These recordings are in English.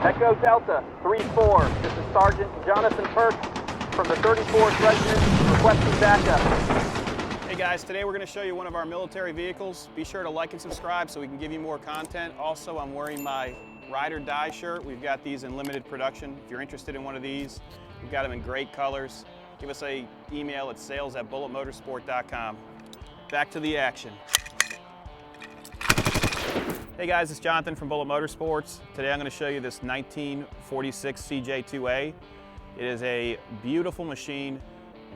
Echo Delta 3-4. This is Sergeant Jonathan Perk from the 34th Regiment requesting backup. Hey guys, today we're going to show you one of our military vehicles. Be sure to like and subscribe so we can give you more content. Also, I'm wearing my Ride or Die shirt. We've got these in limited production. If you're interested in one of these, we've got them in great colors. Give us an email at sales@bulletmotorsport.com. Back to the action. Hey guys, it's Jonathan from Bullet Motorsports. Today I'm going to show you this 1946 CJ-2A. It is a beautiful machine,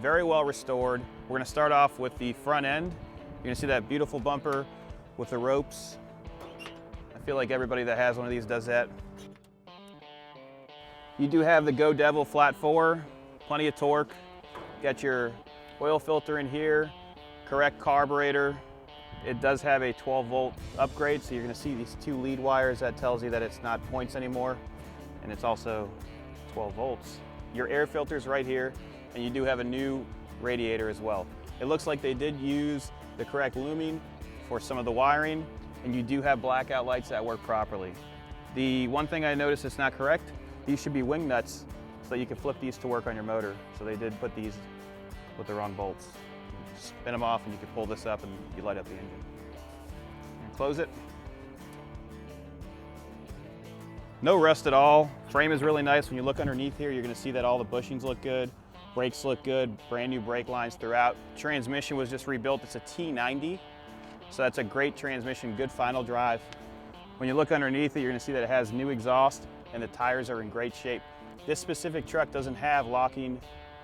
very well restored. We're going to start off with the front end. You're going to see that beautiful bumper with the ropes. I feel like everybody that has one of these does that. You do have the Go Devil flat 4, plenty of torque. Got your oil filter in here, correct carburetor. It does have a 12-volt upgrade, so you're going to see these two lead wires. That tells you that it's not points anymore, and it's also 12 volts. Your air filter's right here, and you do have a new radiator as well. It looks like they did use the correct looming for some of the wiring, and you do have blackout lights that work properly. The one thing I noticed that's not correct, these should be wing nuts so that you can flip these to work on your motor. So they did put these with the wrong bolts. Spin them off and you can pull this up and you light up the engine. And close it. No rust at all. Frame is really nice. When you look underneath here, you're going to see that all the bushings look good. Brakes look good. Brand new brake lines throughout. Transmission was just rebuilt. It's a T90. So that's a great transmission, good final drive. When you look underneath it, you're going to see that it has new exhaust and the tires are in great shape. This specific truck doesn't have locking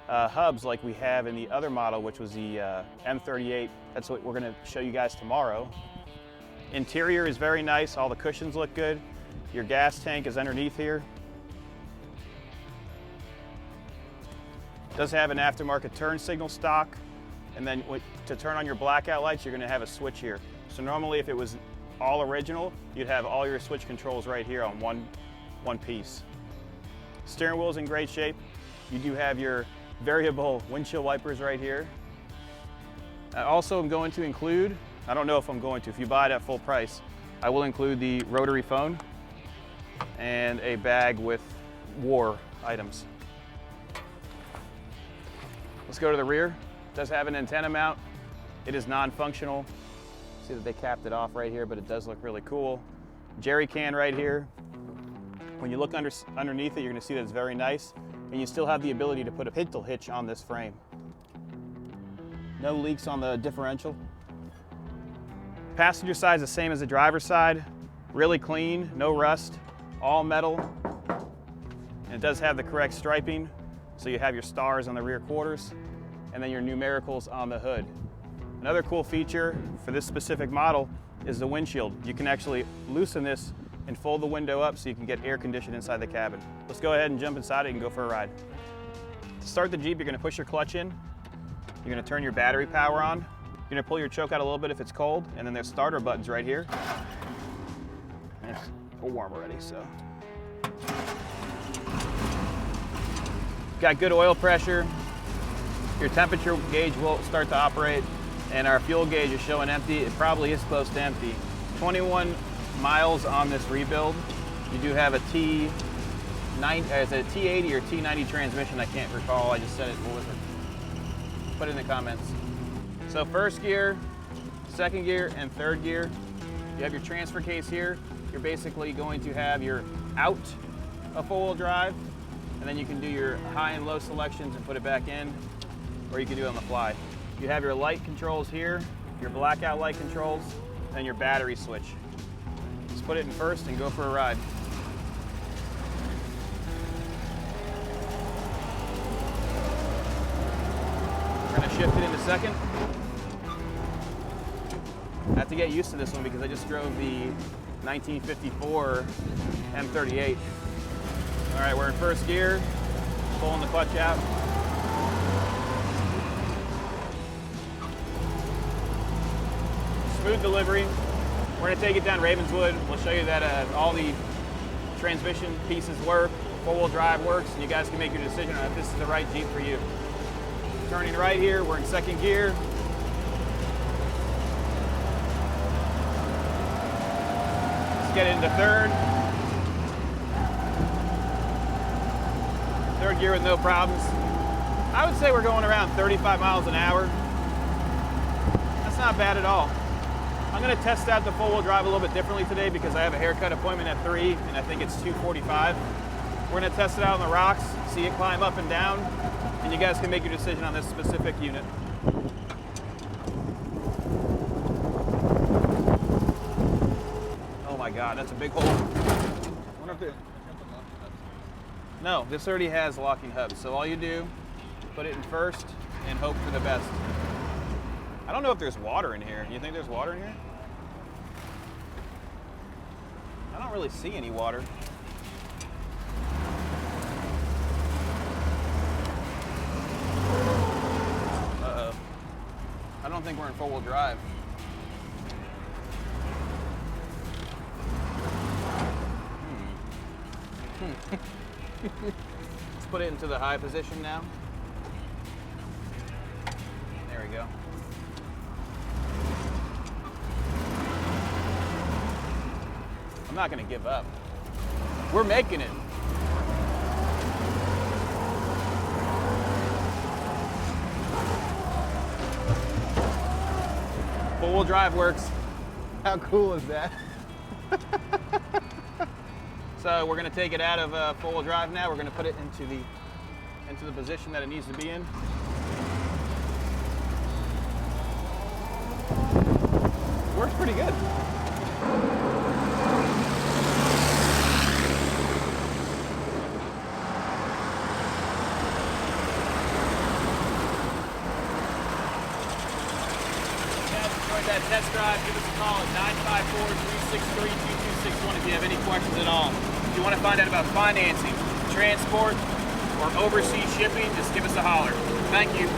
hubs like we have in the other model, which was the M38. That's what we're going to show you guys tomorrow. Interior is very nice. All the cushions look good. Your gas tank is underneath here. Does have an aftermarket turn signal stock. And then to turn on your blackout lights, you're going to have a switch here. So normally if it was all original, you'd have all your switch controls right here on one piece. Steering wheel's in great shape. You do have your variable windshield wipers right here. I also am going to include, I don't know if I'm going to, if you buy it at full price, I will include the rotary phone and a bag with war items. Let's go to the rear. It does have an antenna mount. It is non-functional. See that they capped it off right here, but it does look really cool. Jerry can right here. When you look underneath it, you're going to see that it's very nice. And you still have the ability to put a pintle hitch on this frame. No leaks on the differential. Passenger side is the same as the driver's side. Really clean, no rust, all metal. And it does have the correct striping. So you have your stars on the rear quarters and then your numericals on the hood. Another cool feature for this specific model is the windshield. You can actually loosen this and fold the window up so you can get air conditioned inside the cabin. Let's go ahead and jump inside it and go for a ride. To start the Jeep, you're gonna push your clutch in. You're gonna turn your battery power on. You're gonna pull your choke out a little bit if it's cold, and then there's starter buttons right here. And it's warm already, so. Got good oil pressure. Your temperature gauge will start to operate, and our fuel gauge is showing empty. It probably is close to empty. 21 miles on this rebuild. You do have a T80 or T90 transmission. I can't recall. I just said it. What was it? Put it in the comments. So first gear, second gear, and third gear. You have your transfer case here. You're basically going to have your out of four-wheel drive, and then you can do your high and low selections and put it back in, or you can do it on the fly. You have your light controls here, your blackout light controls, and your battery switch. Let's put it in first and go for a ride. We're going to shift it into second. I have to get used to this one because I just drove the 1954 M38. All right, we're in first gear, pulling the clutch out. Smooth delivery. We're going to take it down Ravenswood. We'll show you that all the transmission pieces work, four-wheel drive works, and you guys can make your decision on if this is the right Jeep for you. Turning right here, we're in second gear. Let's get into third. third gear with no problems. I would say we're going around 35 miles an hour. That's not bad at all. I'm gonna test out the four-wheel drive a little bit differently today because I have a haircut appointment at 3 and I think it's 2:45. We're gonna test it out on the rocks, see it climb up and down, and you guys can make your decision on this specific unit. Oh my God, that's a big hole. I wonder if it... No, this already has locking hubs, so all you do, put it in first and hope for the best. I don't know if there's water in here. You think there's water in here? I don't really see any water. Uh-oh. I don't think we're in four-wheel drive. Let's put it into the high position now. There we go. I'm not gonna give up. We're making it. Four-wheel drive works. How cool is that? So we're gonna take it out of four-wheel drive now. We're gonna put it into the position that it needs to be in. Works pretty good. That test drive, give us a call at 954-363-2261 if you have any questions at all. If you want to find out about financing, transport, or overseas shipping, just give us a holler. Thank you.